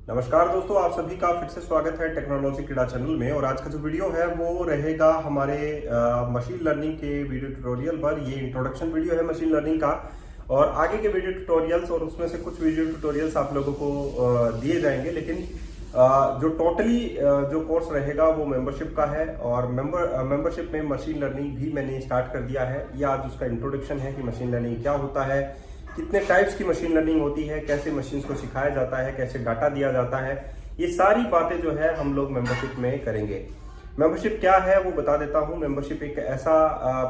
नमस्कार दोस्तों, आप सभी का फिर से स्वागत है टेक्नोलॉजी क्रीड़ा चैनल में। और आज का जो वीडियो है वो रहेगा हमारे मशीन लर्निंग के वीडियो ट्यूटोरियल पर। ये इंट्रोडक्शन वीडियो है मशीन लर्निंग का, और आगे के वीडियो ट्यूटोरियल्स और उसमें से कुछ वीडियो ट्यूटोरियल्स आप लोगों को दिए जाएंगे। लेकिन जो टोटली जो कोर्स रहेगा वो मेंबरशिप का है, और मेंबरशिप में मशीन लर्निंग भी मैंने स्टार्ट कर दिया है। ये आज उसका इंट्रोडक्शन है कि मशीन लर्निंग क्या होता है, कितने टाइप्स की मशीन लर्निंग होती है, कैसे मशीन्स को सिखाया जाता है, कैसे डाटा दिया जाता है। ये सारी बातें जो है हम लोग मेंबरशिप में करेंगे। मेंबरशिप क्या है वो बता देता हूँ। मेंबरशिप एक ऐसा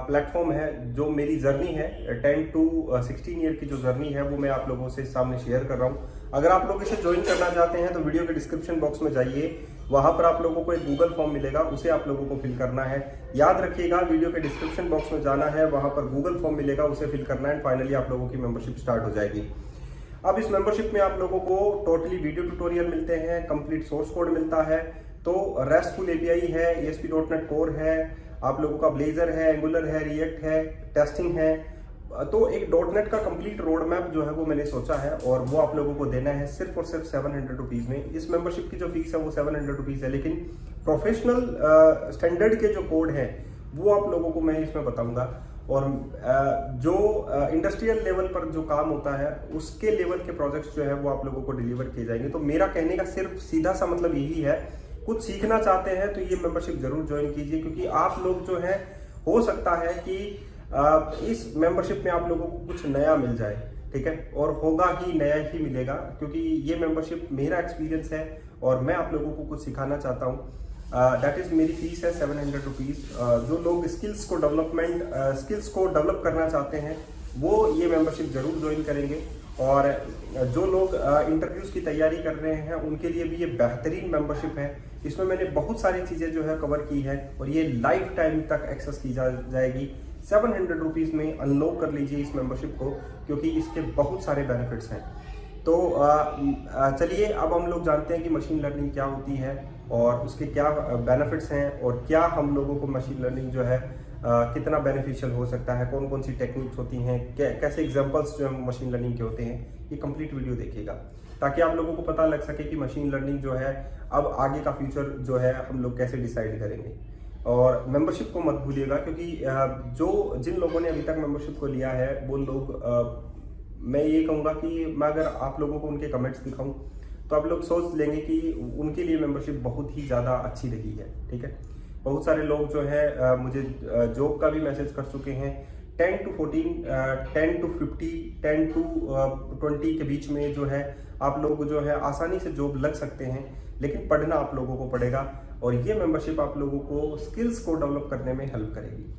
प्लेटफॉर्म है जो मेरी जर्नी है 10 to 16 ईयर की जो जर्नी है वो मैं आप लोगों से सामने शेयर कर रहा हूँ। अगर आप लोग इसे ज्वाइन करना चाहते हैं तो वीडियो के डिस्क्रिप्शन बॉक्स में जाइए, वहां पर आप लोगों को एक गूगल फॉर्म मिलेगा, उसे आप लोगों को फिल करना है। याद रखिएगा, वीडियो के डिस्क्रिप्शन बॉक्स में जाना है, वहां पर गूगल फॉर्म मिलेगा, उसे फिल करना है। फाइनली आप लोगों की मेंबरशिप स्टार्ट हो जाएगी। अब इस मेंबरशिप में आप लोगों को टोटली वीडियो ट्यूटोरियल मिलते हैं, कंप्लीट सोर्स कोड मिलता है, तो रेस्टफुल एपीआई है, ASP.NET कोर है, आप लोगों का ब्लेजर है, एंगुलर है, रिएक्ट है, टेस्टिंग है। तो एक .NET का कंप्लीट रोड मैप जो है वो मैंने सोचा है, और वो आप लोगों को देना है सिर्फ और सिर्फ 700 रुपीज में। इस मेंबरशिप की जो फीस है वो 700 रुपीज है, लेकिन प्रोफेशनल स्टैंडर्ड के जो कोड है वो आप लोगों को मैं इसमें बताऊंगा। और जो इंडस्ट्रियल लेवल पर जो काम होता है उसके लेवल के प्रोजेक्ट्स जो है वो आप लोगों को डिलीवर किए जाएंगे। तो मेरा कहने का सिर्फ सीधा सा मतलब यही है, कुछ सीखना चाहते हैं तो ये मेंबरशिप जरूर ज्वाइन कीजिए, क्योंकि आप लोग जो है हो सकता है कि इस मेंबरशिप में आप लोगों को कुछ नया मिल जाए, ठीक है, और होगा ही नया ही मिलेगा, क्योंकि ये मेंबरशिप मेरा एक्सपीरियंस है और मैं आप लोगों को कुछ सिखाना चाहता हूँ। दैट इज मेरी फीस है 700 रुपीज। जो लोग स्किल्स को डेवलप करना चाहते हैं वो ये मेंबरशिप जरूर ज्वाइन करेंगे, और जो लोग इंटरव्यूज की तैयारी कर रहे हैं उनके लिए भी ये बेहतरीन मेंबरशिप है। इसमें मैंने बहुत सारी चीजें जो है कवर की है, और ये लाइफ टाइम तक एक्सेस की जाएगी। 700 रुपीज में अनलॉक कर लीजिए इस मेंबरशिप को, क्योंकि इसके बहुत सारे बेनिफिट्स हैं। तो चलिए अब हम लोग जानते हैं कि मशीन लर्निंग क्या होती है और उसके क्या बेनिफिट्स हैं, और क्या हम लोगों को मशीन लर्निंग जो है कितना बेनिफिशियल हो सकता है, कौन कौन सी टेक्निक्स होती हैं, कैसे एग्जांपल्स जो है मशीन लर्निंग के होते हैं। ये कंप्लीट वीडियो देखिएगा ताकि आप लोगों को पता लग सके कि मशीन लर्निंग जो है अब आगे का फ्यूचर जो है हम लोग कैसे डिसाइड करेंगे। और मेंबरशिप को मत भूलिएगा, क्योंकि जिन लोगों ने अभी तक मेंबरशिप को लिया है वो लोग मैं ये कहूँगा कि मैं अगर आप लोगों को उनके कमेंट्स दिखाऊं तो आप लोग सोच लेंगे कि उनके लिए मेंबरशिप बहुत ही ज़्यादा अच्छी रही है, ठीक है। बहुत सारे लोग जो है मुझे जॉब का भी मैसेज कर चुके हैं। 10 to 14, 10 to 50, 10 to 20 के बीच में जो है आप लोग जो है आसानी से जॉब लग सकते हैं, लेकिन पढ़ना आप लोगों को पड़ेगा, और ये मेंबरशिप आप लोगों को स्किल्स को डेवलप करने में हेल्प करेगी।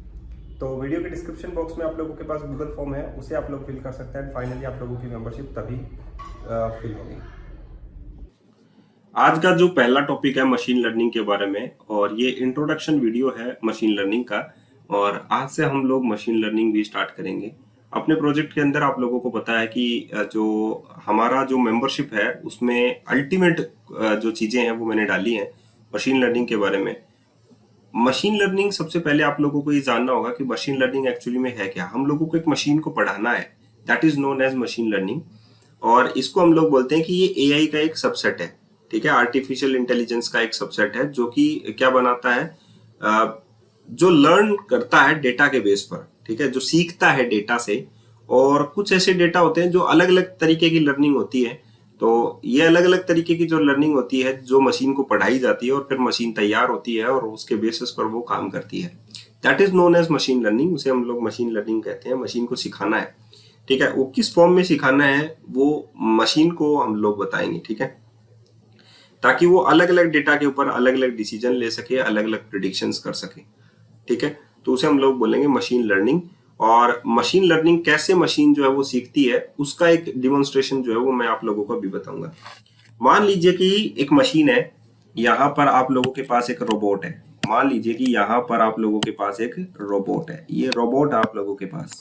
तो वीडियो के डिस्क्रिप्शन बॉक्स में आप लोगों के पास गूगल फॉर्म है, उसे आप लोग फिल कर सकते हैं। फाइनली आप लोगों की मेंबरशिप तभी फिल होगी। आज का जो पहला टॉपिक है मशीन लर्निंग के बारे में, और ये इंट्रोडक्शन वीडियो है मशीन लर्निंग का। और आज से हम लोग मशीन लर्निंग भी स्टार्ट करेंगे अपने प्रोजेक्ट के अंदर। आप लोगों को पता है कि जो हमारा जो मेंबरशिप है उसमें अल्टीमेट जो चीजें हैं वो मैंने डाली हैं मशीन लर्निंग के बारे में। मशीन लर्निंग, सबसे पहले आप लोगों को ये जानना होगा कि मशीन लर्निंग एक्चुअली में है क्या। हम लोगों को एक मशीन को पढ़ाना है, that is known as machine learning. और इसको हम लोग बोलते हैं कि ये एआई का एक सबसेट है, ठीक है, आर्टिफिशियल इंटेलिजेंस का एक सबसेट है, जो कि क्या बनाता है, जो लर्न करता है डेटा के बेस पर, ठीक है, जो सीखता है डेटा से। और कुछ ऐसे डेटा होते हैं जो अलग अलग तरीके की लर्निंग होती है। तो ये अलग अलग तरीके की जो लर्निंग होती है जो मशीन को पढ़ाई जाती है, और फिर मशीन तैयार होती है और उसके बेसिस पर वो काम करती है, that is known as machine learning. उसे हम लोग मशीन लर्निंग कहते हैं। मशीन को सिखाना है, ठीक है, वो किस फॉर्म में सिखाना है वो मशीन को हम लोग बताएंगे, ठीक है, ताकि वो अलग अलग डेटा के ऊपर अलग अलग डिसीजन ले सके, अलग अलग प्रिडिक्शंस कर सके, ठीक है। तो उसे हम लोग बोलेंगे मशीन लर्निंग। और मशीन लर्निंग कैसे मशीन जो है वो सीखती है उसका एक डिमॉन्स्ट्रेशन जो है वो मैं आप लोगों को अभी बताऊंगा। मान लीजिए कि एक मशीन है, यहाँ पर आप लोगों के पास एक रोबोट है। मान लीजिए कि यहाँ पर आप लोगों के पास एक रोबोट है, ये रोबोट आप लोगों के पास,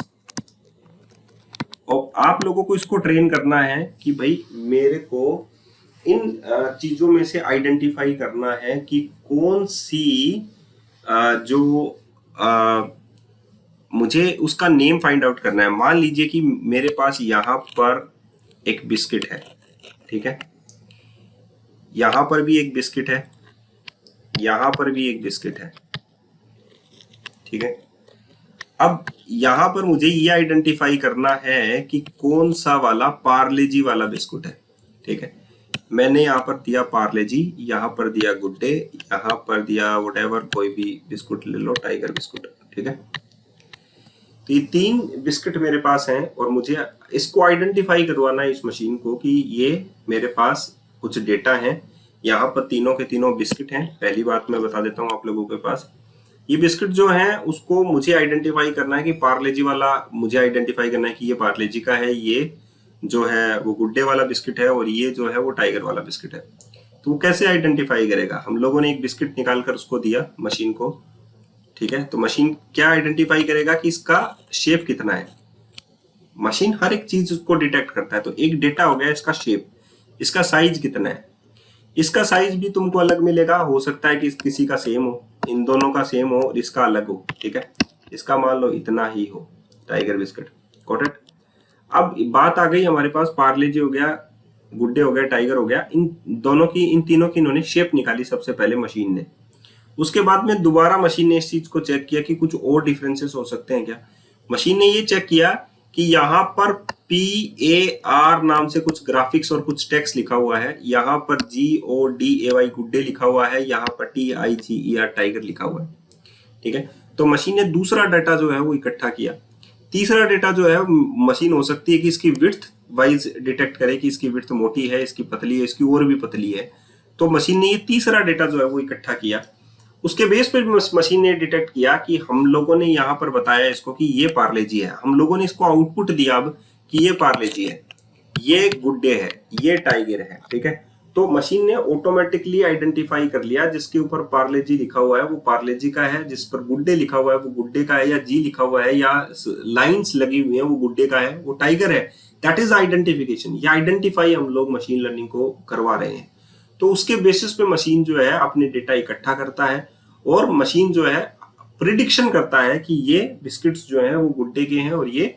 और आप लोगों को इसको ट्रेन करना है कि भाई मेरे को इन चीजों में से आइडेंटिफाई करना है कि कौन सी जो मुझे उसका नेम फाइंड आउट करना है। मान लीजिए कि मेरे पास यहाँ पर एक बिस्किट है, ठीक है, यहां पर भी एक बिस्किट है, यहां पर भी एक बिस्किट है, ठीक है। अब यहां पर मुझे ये आइडेंटिफाई करना है कि कौन सा वाला पार्ले जी वाला बिस्कुट है, ठीक है। मैंने यहाँ पर दिया पार्ले जी, यहाँ पर दिया गुड डे, यहाँ पर दिया व्हाटएवर, कोई भी बिस्कुट ले लो, टाइगर बिस्कुट, ठीक है। तो ये 3 बिस्किट मेरे पास हैं और मुझे इसको आइडेंटिफाई करवाना है इस मशीन को कि ये मेरे पास कुछ डेटा है। यहाँ पर तीनों के तीनों बिस्किट हैं। पहली बात मैं बता देता हूँ आप लोगों के पास, ये बिस्किट जो है उसको मुझे आइडेंटिफाई करना है कि पार्ले जी वाला, मुझे आइडेंटिफाई करना है कि ये पार्ले जी का है, ये जो है वो गुड डे वाला बिस्किट है, और ये जो है वो टाइगर वाला बिस्किट है। तो वो कैसे आइडेंटिफाई करेगा? हम लोगों ने एक बिस्किट निकाल कर उसको दिया मशीन को, ठीक है। तो मशीन क्या आइडेंटिफाई करेगा कि इसका शेप कितना है। मशीन हर एक चीज को डिटेक्ट करता है। तो एक डेटा हो गया इसका शेप, इसका साइज कितना है। इसका साइज भी तुमको अलग मिलेगा, हो सकता है कि किसी का सेम हो, इन दोनों का सेम हो और इसका अलग हो, ठीक है। इसका मान लो इतना ही हो, टाइगर बिस्किट, गॉट इट। अब बात आ गई हमारे पास, पार्ले जी हो गया, गुड डे हो गया, टाइगर हो गया, इन दोनों की, इन तीनों की इन्होंने शेप निकाली सबसे पहले मशीन ने। उसके बाद में दोबारा मशीन ने इस चीज को चेक किया कि कुछ और डिफरेंसेस हो सकते हैं क्या। मशीन ने ये चेक किया कि यहाँ पर PAR नाम से कुछ ग्राफिक्स और कुछ टेक्स्ट लिखा हुआ है, यहाँ पर GODAY गुड डे लिखा हुआ है, यहाँ पर TIGER टाइगर लिखा हुआ है, ठीक है। तो मशीन ने दूसरा डाटा जो है वो इकट्ठा किया। तीसरा डेटा जो है मशीन हो सकती है कि इसकी विड्थ वाइज डिटेक्ट करे कि इसकी विड्थ मोटी है, इसकी पतली है, इसकी और भी पतली है। तो मशीन ने ये तीसरा डेटा जो है वो इकट्ठा किया। उसके बेस पर मशीन ने डिटेक्ट किया कि हम लोगों ने यहाँ पर बताया इसको कि ये पार्ले जी है, हम लोगों ने इसको आउटपुट दिया अब कि ये पार्ले जी है, ये गुड डे है, ये टाइगर है, ठीक है। तो मशीन ने ऑटोमेटिकली आइडेंटिफाई कर लिया जिसके ऊपर पार्ले जी लिखा हुआ है वो पार्ले जी का है, जिस पर गुड डे लिखा हुआ है वो गुड डे का है, या जी लिखा हुआ है या लाइंस लगी हुई है वो गुड डे का है, वो टाइगर है। That is identification. ये आइडेंटिफाई हम लोग मशीन लर्निंग को करवा रहे हैं। तो उसके बेसिस पे मशीन जो है अपने डेटा इकट्ठा करता है और मशीन जो है प्रिडिक्शन करता है कि ये बिस्किट्स जो है वो गुड डे के हैं और ये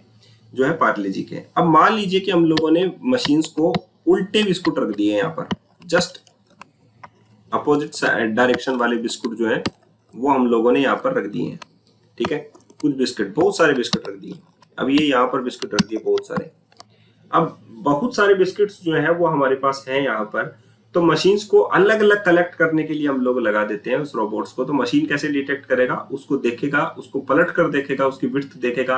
जो है पार्ले जी के हैं। अब मान लीजिए कि हम लोगों ने मशीन्स को उल्टे बिस्कुट रख दिए यहाँ पर, जस्ट अपोजिट डायरेक्शन वाले बिस्कुट जो है वो हम लोगों ने यहाँ पर रख दिए हैं, ठीक है। कुछ बिस्किट, बहुत सारे बिस्किट रख दिए। अब ये यहाँ पर बिस्किट रख दिए बहुत सारे। अब बहुत सारे बिस्किट्स जो है वो हमारे पास हैं यहाँ पर। तो मशीन्स को अलग अलग कलेक्ट करने के लिए हम लोग लगा देते हैं उस रोबोट्स को। तो मशीन कैसे डिटेक्ट करेगा, उसको देखेगा, उसको पलट कर देखेगा, उसकी विड्थ देखेगा,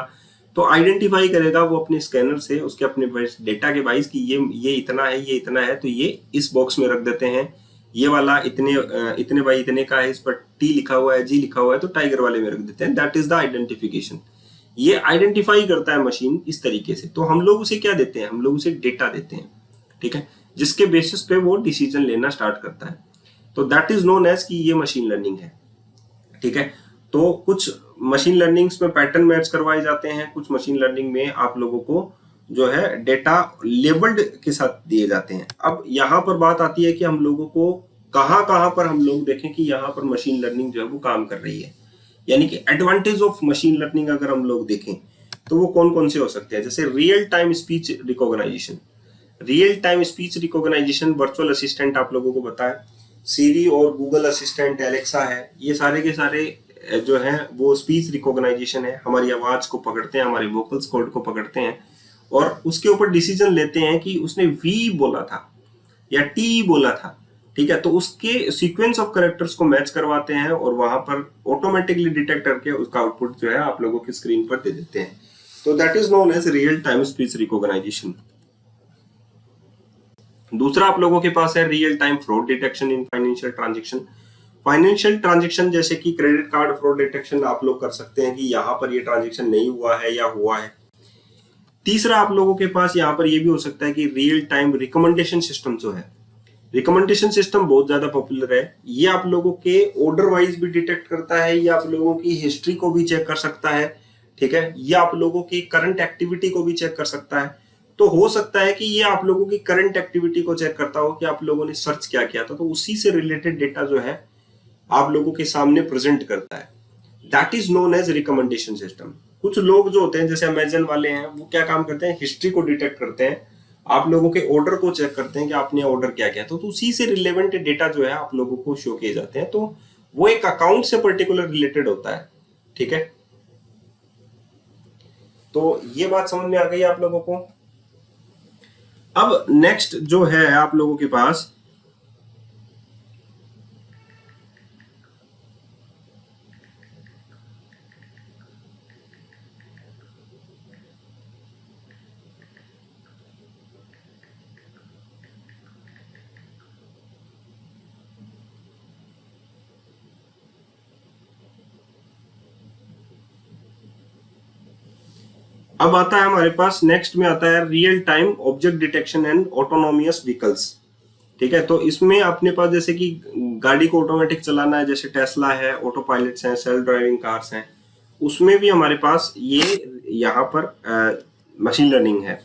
तो आइडेंटिफाई करेगा वो अपने स्कैनर से, उसके अपने डेटा के वाइज कि ये इतना है, ये इतना है, तो ये इस बॉक्स में रख देते हैं। ये वाला इतने बाई इतने का है, इस पर T लिखा हुआ है, G लिखा हुआ है, तो टाइगर वाले में रख देते हैं। That is the identification. ये आइडेंटिफाई करता है मशीन इस तरीके से। तो हम लोग उसे क्या देते हैं, हम लोग उसे डेटा देते हैं, ठीक है, जिसके बेसिस पे वो डिसीजन लेना स्टार्ट करता है। तो दैट इज नोन एज कि ये मशीन लर्निंग है, ठीक है। तो कुछ मशीन लर्निंग्स में पैटर्न मैच करवाए जाते हैं, कुछ मशीन लर्निंग में आप लोगों को जो है डेटा लेबल्ड के साथ दिए जाते हैं। अब यहाँ पर बात आती है कि हम लोगों को कहाँ पर हम लोग देखें कि यहाँ पर मशीन लर्निंग जो है वो काम कर रही है, यानी कि एडवांटेज ऑफ मशीन लर्निंग अगर हम लोग देखें तो वो कौन कौन से हो सकते हैं। जैसे real time speech recognition. Real time speech recognition virtual assistant आप लोगों को बताएं, सीरी और गूगल असिस्टेंट, एलेक्सा है, ये सारे के सारे जो है वो स्पीच रिकॉग्नाइजेशन है। हमारी आवाज को पकड़ते हैं, हमारे वोकल्स कॉर्ड को पकड़ते हैं और उसके ऊपर डिसीजन लेते हैं कि उसने वी बोला था या टी बोला था, ठीक है। तो उसके सीक्वेंस ऑफ कैरेक्टर्स को मैच करवाते हैं और वहां पर ऑटोमेटिकली डिटेक्ट करके उसका आउटपुट जो है आप लोगों की स्क्रीन पर दे देते हैं। तो that is known as real time speech recognition. दूसरा आप लोगों के पास है real time fraud detection in financial transaction. Financial transaction जैसे कि क्रेडिट कार्ड फ्रॉड डिटेक्शन आप लोग कर सकते हैं कि यहाँ पर ये ट्रांजेक्शन नहीं हुआ है या हुआ है। तीसरा आप लोगों के पास यहाँ पर ये भी हो सकता है कि रियल टाइम रिकमेंडेशन सिस्टम जो है, रिकमेंडेशन सिस्टम बहुत ज्यादा पॉपुलर है। ये आप लोगों के ऑर्डर वाइज भी डिटेक्ट करता है, ये आप लोगों की हिस्ट्री को भी चेक कर सकता है, ठीक है। ये आप लोगों की करंट एक्टिविटी को भी चेक कर सकता है। तो हो सकता है कि ये आप लोगों की करंट एक्टिविटी को चेक करता हो कि आप लोगों ने सर्च क्या किया था, तो उसी से रिलेटेड डेटा जो है आप लोगों के सामने प्रेजेंट करता है। That is known as recommendation system. कुछ लोग जो होते हैं जैसे अमेजन वाले हैं, वो क्या काम करते हैं, हिस्ट्री को डिटेक्ट करते हैं आप लोगों के ऑर्डर को चेक करते हैं कि आपने ऑर्डर क्या किया, तो उसी से रिलेवेंट डेटा जो है आप लोगों को शो किए जाते हैं। तो वो एक अकाउंट से पर्टिकुलर रिलेटेड होता है, ठीक है। तो ये बात समझ में आ गई आप लोगों को। अब नेक्स्ट जो है आप लोगों के पास, अब आता है हमारे पास नेक्स्ट में आता है real time object detection and autonomous vehicles, ठीक है। तो इसमें अपने पास जैसे कि गाड़ी को ऑटोमेटिक चलाना है, जैसे टेस्ला है, ऑटो पायलट्स हैं, सेल्फ ड्राइविंग कार्स हैं, उसमें भी हमारे पास ये यहाँ पर मशीन लर्निंग है।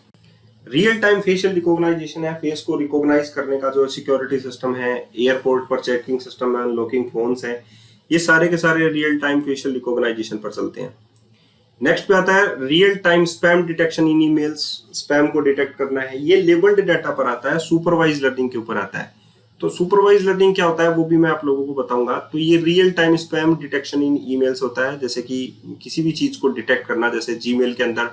रियल टाइम फेशियल रिकॉग्नाइजेशन है, फेस को रिकॉग्नाइज करने का जो सिक्योरिटी सिस्टम है, एयरपोर्ट पर चेकिंग सिस्टम है, अनलॉकिंग फोन्स है, ये सारे के सारे रियल टाइम फेशियल रिकॉग्नाइजेशन पर चलते हैं। नेक्स्ट पे आता है रियल टाइम स्पैम डिटेक्शन इन ईमेल्स, स्पैम को डिटेक्ट करना है, ये लेबल्ड डाटा पर आता है, सुपरवाइज लर्निंग के ऊपर आता है। तो सुपरवाइज लर्निंग क्या होता है वो भी मैं आप लोगों को बताऊंगा। तो ये रियल टाइम स्पैम डिटेक्शन इन ईमेल्स होता है, जैसे कि किसी भी चीज को डिटेक्ट करना, जैसे जीमेल के अंदर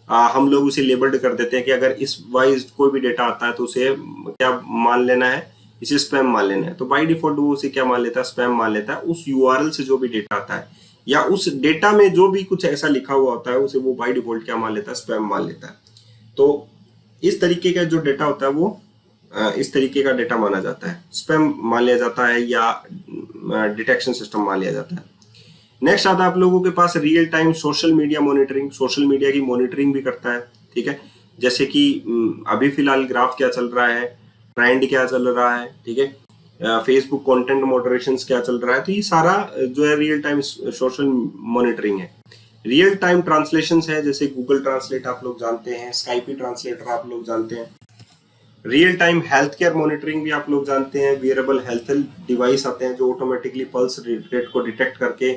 हम लोग उसे लेबल्ड कर देते हैं कि अगर इस वाइज कोई भी डेटा आता है तो उसे क्या मान लेना है, इसे स्पैम मान लेना है। तो बाय डिफॉल्ट वो उसे क्या मान लेता है, स्पैम मान लेता है। उस यूआरएल से जो भी डेटा आता है या उस डेटा में जो भी कुछ ऐसा लिखा हुआ होता है उसे वो बाय डिफॉल्ट क्या मान लेता है, स्पैम मान लेता है। तो इस तरीके का जो डेटा होता है वो इस तरीके का डेटा माना जाता है, स्पैम मान लिया जाता है या डिटेक्शन सिस्टम मान लिया जाता है। नेक्स्ट आता है आप लोगों के पास real time social media monitoring, social media की मॉनिटरिंग भी करता है, ठीक है। जैसे कि अभी फिलहाल ग्राफ क्या चल रहा है, ट्रेंड क्या चल रहा है, ठीक है, फेसबुक कंटेंट मॉडरेशन क्या चल रहा है, तो ये सारा जो है रियल टाइम सोशल मॉनिटरिंग है। रियल टाइम ट्रांसलेशन है, जैसे गूगल ट्रांसलेट आप लोग जानते हैं, स्काइपी ट्रांसलेटर आप लोग जानते हैं। Real time health care monitoring भी आप लोग जानते हैं, वियरेबल हेल्थ डिवाइस आते हैं जो ऑटोमेटिकली पल्स रेट को डिटेक्ट करके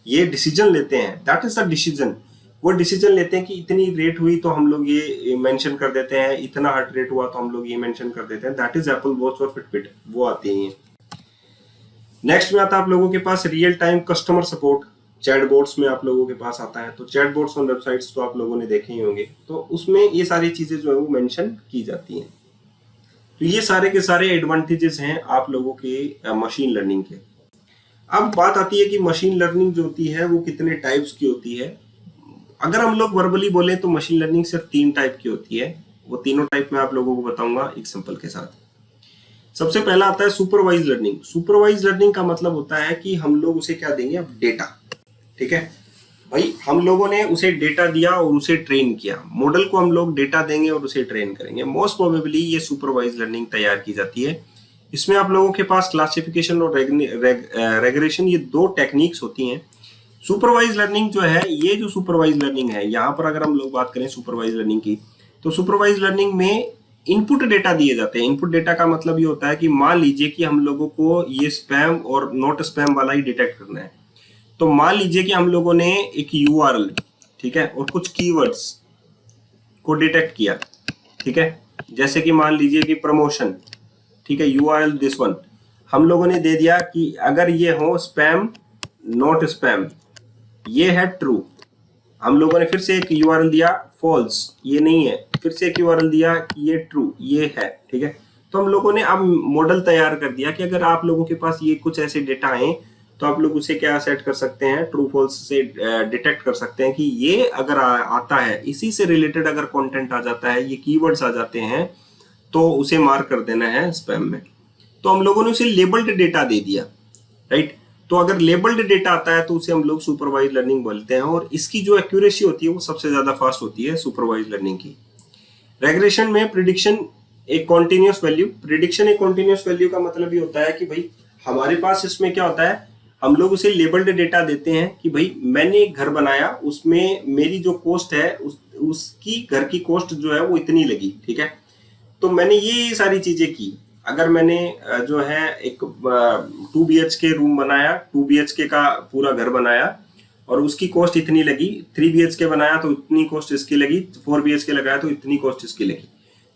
ये डिसीजन लेते हैं, दैट इज द डिसीजन। वो डिसीजन लेते हैं कि इतनी रेट हुई तो हम लोग ये मेंशन कर देते हैं, इतना हार्ट रेट हुआ तो हम लोग ये मेंशन कर देते हैं, दैट इज एप्पल वॉच और फिटबिट, वो आती है। नेक्स्ट में आता है आप लोगों के पास real time customer support, chatbots में आप लोगों के पास आता है। तो चैटबॉट्स ऑन वेबसाइट्स तो आप लोगों ने देखे ही होंगे, तो उसमें ये सारी चीजें जो है वो मेंशन की जाती हैं। तो ये सारे के सारे एडवांटेजेस हैं आप लोगों के मशीन लर्निंग के। अब बात आती है कि मशीन लर्निंग जो होती है वो कितने टाइप्स की होती है। अगर हम लोग वर्बली बोले तो मशीन लर्निंग सिर्फ 3 टाइप की होती है, वो तीनों टाइप में आप लोगों को बताऊंगा एग्जांपल के साथ। सबसे पहला आता है सुपरवाइज लर्निंग। सुपरवाइज लर्निंग का मतलब होता है कि हम लोग उसे क्या देंगे, अब डेटा, ठीक है भाई, हम लोगों ने उसे डेटा दिया और उसे ट्रेन किया, मॉडल को हम लोग डेटा देंगे और उसे ट्रेन करेंगे। मोस्ट प्रोबेबली ये सुपरवाइज लर्निंग तैयार की जाती है। इसमें आप लोगों के पास क्लासिफिकेशन और रेगुलेशन, ये 2 टेक्निक्स होती हैं। सुपरवाइज लर्निंग जो है, ये जो सुपरवाइज लर्निंग है, यहाँ पर अगर हम लोग बात करें सुपरवाइज लर्निंग की, तो सुपरवाइज लर्निंग में इनपुट डेटा दिए जाते हैं। इनपुट डेटा का मतलब ये होता है कि मान लीजिए कि हम लोगों को ये स्पैम और नॉट स्पैम वाला ही डिटेक्ट करना है। तो मान लीजिए कि हम लोगों ने एक यूआरएल, ठीक है, और कुछ कीवर्ड्स को डिटेक्ट किया, ठीक है, जैसे कि मान लीजिए कि प्रमोशन, ठीक है, यूआरएल दिस वन, हम लोगों ने दे दिया कि अगर ये हो स्पैम नॉट स्पैम, ये है ट्रू। हम लोगों ने फिर से एक यूआरएल दिया फॉल्स, ये नहीं है, फिर से एक यूआरएल दिया कि ये ट्रू, ये है, ठीक है। तो हम लोगों ने अब मॉडल तैयार कर दिया कि अगर आप लोगों के पास ये कुछ ऐसे डेटा आए तो आप लोग उसे क्या सेट कर सकते हैं, ट्रू फॉल्स से डिटेक्ट कर सकते हैं कि ये अगर आता है, इसी से रिलेटेड अगर कंटेंट आ जाता है, ये कीवर्ड्स आ जाते हैं, तो उसे मार्क कर देना है स्पैम में। तो हम लोगों ने उसे लेबल्ड डेटा दे दिया, राइट। तो अगर लेबल्ड डेटा आता है तो उसे हम लोग सुपरवाइज लर्निंग बोलते हैं, और इसकी जो एक्यूरेसी होती है वो सबसे ज्यादा फास्ट होती है सुपरवाइज लर्निंग की। रेग्रेशन में प्रिडिक्शन एक कॉन्टिन्यूस वैल्यू, प्रिडिक्शन एक कॉन्टिन्यूस वैल्यू का मतलब ये होता है कि भाई हमारे पास इसमें क्या होता है, हम लोग उसे लेबल्ड डेटा देते हैं कि भाई मैंने एक घर बनाया, उसमें मेरी जो कॉस्ट है उसकी घर की कॉस्ट जो है वो इतनी लगी, ठीक है। तो मैंने ये सारी चीजें की। अगर मैंने जो है एक 2 BHK रूम बनाया, 2 BHK का पूरा घर बनाया और उसकी कॉस्ट इतनी लगी, 3 BHK बनाया तो इतनी कॉस्ट इसकी लगी, 4 BHK लगाया तो इतनी कॉस्ट इसकी लगी।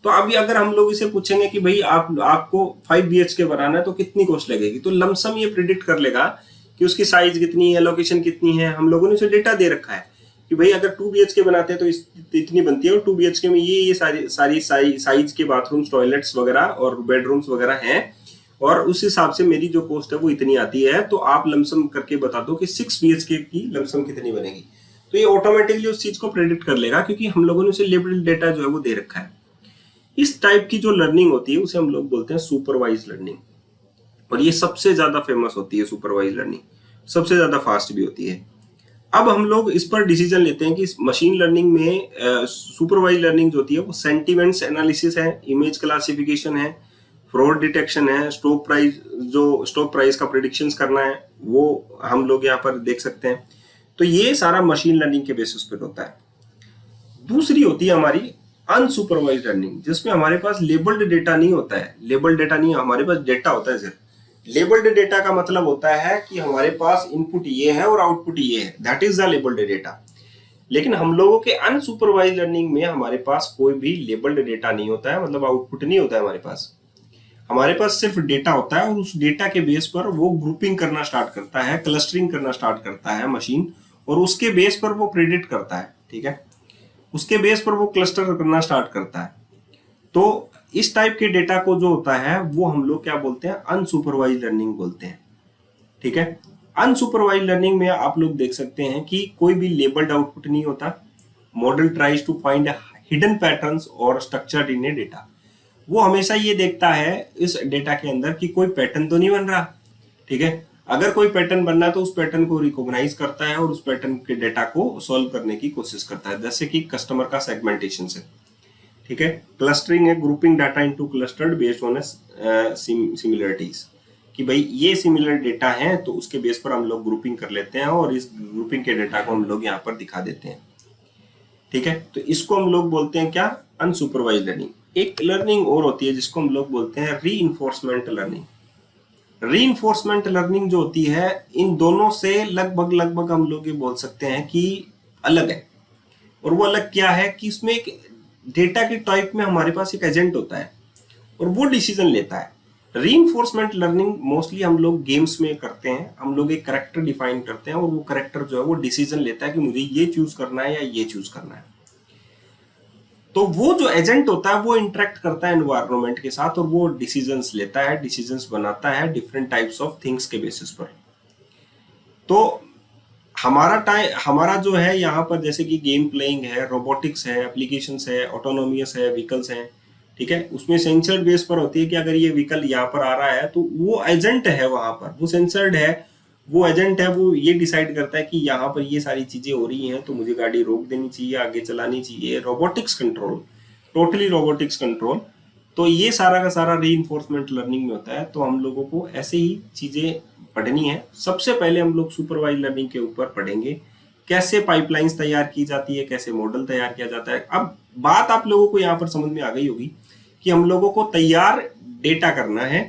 तो अभी अगर हम लोग इसे पूछेंगे कि भाई आपको 5 BHK बनाना है तो कितनी कॉस्ट लगेगी, तो लमसम ये प्रिडिक्ट कर लेगा कि उसकी साइज कितनी है, लोकेशन कितनी है। हम लोगों ने उसे डेटा दे रखा है कि भाई अगर 2 BHK बनाते हैं तो इतनी बनती है, और 2 BHK में ये सारी साइज के बाथरूम्स, टॉयलेट्स वगैरह और बेडरूम्स वगैरह हैं, और उस हिसाब से मेरी जो कॉस्ट है वो इतनी आती है। तो आप लमसम करके बता दो कि 6 BHK की लमसम कितनी बनेगी। तो ये ऑटोमेटिकली उस चीज को प्रेडिक्ट कर लेगा, क्योंकि हम लोगों ने उसे लेबल्ड डेटा जो है वो दे रखा है। इस टाइप की जो लर्निंग होती है उसे हम लोग बोलते हैं सुपरवाइज लर्निंग, और ये सबसे ज्यादा फेमस होती है। सुपरवाइज लर्निंग सबसे ज्यादा फास्ट भी होती है। अब हम लोग इस पर डिसीजन लेते हैं कि मशीन लर्निंग में सुपरवाइज लर्निंग जो होती है वो सेंटीमेंट्स एनालिसिस है, इमेज क्लासिफिकेशन है, फ्रॉड डिटेक्शन है, स्टॉक प्राइस का प्रिडिक्शंस करना है, वो हम लोग यहाँ पर देख सकते हैं। तो ये सारा मशीन लर्निंग के बेसिस पर होता है। दूसरी होती है हमारी अनसुपरवाइज लर्निंग, जिसमें हमारे पास लेबल्ड डेटा नहीं होता है। लेबल्ड डेटा नहीं, हमारे पास डेटा होता है सिर्फ। लेबल्ड डेटा का मतलब होता है कि हमारे पास इनपुट ये है और आउटपुट ये है, that is the labelled data. लेकिन हम लोगों के अनसुपरवाइज लर्निंग में हमारे पास कोई भी लेबल्ड डेटा नहीं होता है, मतलब आउटपुट नहीं होता है हमारे पास। हमारे पास सिर्फ डेटा होता है, और उस डेटा के बेस पर वो ग्रुपिंग करना स्टार्ट करता है, क्लस्टरिंग करना स्टार्ट करता है मशीन, और उसके बेस पर वो प्रिडिक्ट करता है। ठीक है, उसके बेस पर वो क्लस्टर करना स्टार्ट करता है। तो इस टाइप के डेटा को जो होता है वो हम लोग क्या बोलते हैं, अनसुपरवाइज लर्निंग बोलते हैं। ठीक है, अनसुपरवाइज लर्निंग में आप लोग देख सकते हैं कि कोई भी लेबल्ड आउटपुट नहीं होता। Model tries to find hidden patterns और स्ट्रक्चर इन ए डेटा। वो हमेशा ये देखता है इस डेटा के अंदर कि कोई पैटर्न तो नहीं बन रहा। ठीक है, अगर कोई पैटर्न बनना है तो उस पैटर्न को रिकॉग्नाइज करता है और उस पैटर्न के डेटा को सॉल्व करने की कोशिश करता है, जैसे कि कस्टमर का सेगमेंटेशन से। ठीक है, क्लस्टरिंग है grouping data into clustered based on similarities, कि भाई ये सिमिलर डेटा है तो उसके बेस पर हम लोग ग्रुपिंग कर लेते हैं, और इस ग्रुपिंग के डेटा को हम लोग यहाँ पर दिखा देते हैं। ठीक है, तो इसको हम लोग बोलते हैं क्या, अनसुपरवाइज लर्निंग। एक लर्निंग और होती है जिसको हम लोग बोलते हैं रीइंफोर्समेंट लर्निंग। रीइंफोर्समेंट लर्निंग जो होती है, इन दोनों से लगभग हम लोग ये बोल सकते हैं कि अलग है। और वो अलग क्या है कि इसमें एक डेटा के टाइप में हमारे पास एक एजेंट होता है और वो डिसीजन लेता है। रीइंफोर्समेंट लर्निंग मोस्टली हम लोग गेम्स में करते हैं। हम लोग एक करेक्टर डिफाइन करते हैं और वो करेक्टर जो है वो डिसीजन लेता है कि मुझे ये चूज करना है या ये चूज करना है। तो वो जो एजेंट होता है वो इंटरेक्ट करता है एनवायरनमेंट के साथ और वो डिसीजंस लेता है, डिसीजंस बनाता है डिफरेंट टाइप्स ऑफ थिंग्स के बेसिस पर। तो हमारा जो है यहाँ पर जैसे कि गेम प्लेइंग है, रोबोटिक्स है, एप्लीकेशंस है, ऑटोनोमियस है, व्हीकल्स हैं। ठीक है, उसमें सेंसर्ड बेस पर होती है कि अगर ये व्हीकल यहाँ पर आ रहा है तो वो एजेंट है वहां पर, वो सेंसर्ड है, वो एजेंट है, वो ये डिसाइड करता है कि यहाँ पर ये सारी चीजें हो रही हैं तो मुझे गाड़ी रोक देनी चाहिए, आगे चलानी चाहिए। Robotics control, totally robotics control. तो ये सारा का सारा रीइंफोर्समेंट लर्निंग में होता है। तो हम लोगों को ऐसे ही चीजें पढ़नी है। सबसे पहले हम लोग सुपरवाइज लर्निंग के ऊपर पढ़ेंगे, कैसे पाइपलाइंस तैयार की जाती है, कैसे मॉडल तैयार किया जाता है। अब बात आप लोगों को यहाँ पर समझ में आ गई होगी कि हम लोगों को तैयार डेटा करना है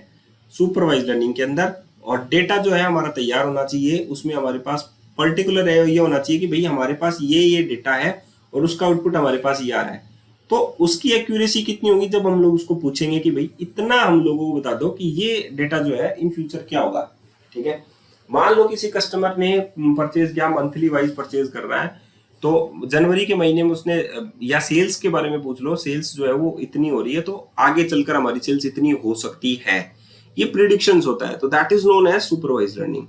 सुपरवाइज लर्निंग के अंदर, और डेटा जो है हमारा तैयार होना चाहिए। उसमें हमारे पास पर्टिकुलर ये होना चाहिए कि भाई हमारे पास ये डेटा है और उसका आउटपुट हमारे पास ये आ रहा है। तो उसकी एक्यूरेसी कितनी होगी जब हम लोग उसको पूछेंगे कि भाई इतना हम लोगों को बता दो कि ये डेटा जो है इन फ्यूचर क्या होगा। ठीक है, मान लो किसी कस्टमर ने परचेज किया, मंथली वाइज परचेज कर रहा है, तो जनवरी के महीने में उसने, या सेल्स के बारे में पूछ लो, सेल्स जो है वो इतनी हो रही है तो आगे चलकर हमारी सेल्स इतनी हो सकती है। ये प्रिडिक्शंस होता है, तो that is known as supervise learning.